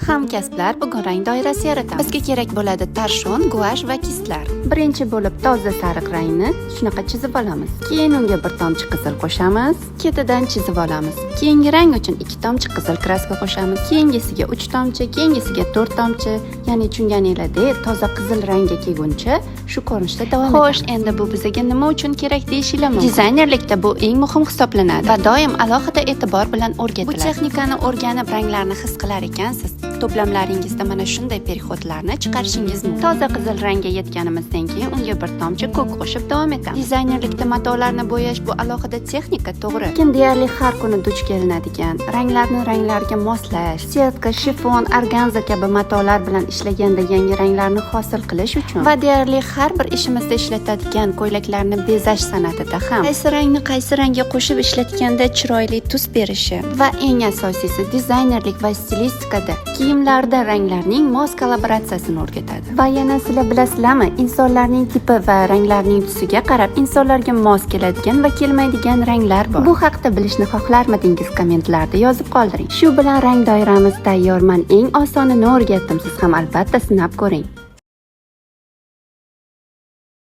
Hamkasblar bugun rang doirasi yaratamiz. Bizga kerak bo'ladi tarshon, guash va kistlar. Birinchi bo'lib toza sariq rangni shunaqa chizib olamiz. Keyin unga bir tomchi qizil qo'shamiz. Ketidan chizib olamiz. Keyingi rang uchun 2 tomchi qizil kraska qo'shamiz. Keyingisiga 3 tomchi, keyingisiga 4 tomchi. Ya'ni tushunganingizdek, toza qizil rangga kelguncha shu ko'rinishda davom etamiz. Xo'sh, endi bu bizga nima uchun kerak deyishinglar mumkin. Dizaynerlikda bu eng muhim hisoblanadi va doim alohida e'tibor bilan o'rgatiladi. Bu texnikani o'rganib ranglarni his qilar ekansiz. To'plamlaringizda mana shunday perihodlarni chiqarishingiz mumkin. Toza qizil rangga yetganimizdan keyin unga bir tomchi ko'k qo'shib davom etamiz. Dizaynerlikda matolarni bo'yash bu alohida texnika, to'g'ri. Lekin deyarli har kuni duch kelinadigan ranglarni ranglarga moslash, setka, shifon, organza kabi matolar bilan ishlaganda yangi ranglarni hosil qilish uchun va deyarli har bir ishimizda ishlatadigan ko'ylaklarni bezash san'atida ham qaysi rangga qo'shib ishlatganda chiroyli tus berishi va eng asosiysi dizaynerlik va stilistikada kiyimlarda ranglarning mos kollaboratsiyasini o'rgatadi. Va yana sizlar bilasizlarmi, insonlarning tipi va ranglarning tusiga qarab insonlarga mos keladigan va kelmaydigan ranglar bor. Bu haqda bilishni xohlarmidingiz? Kommentlarda yozib qoldiring. Shu bilan rang doiramiz tayyor. Men eng osonini o'rgatdim. Siz ham albatta sinab ko'ring.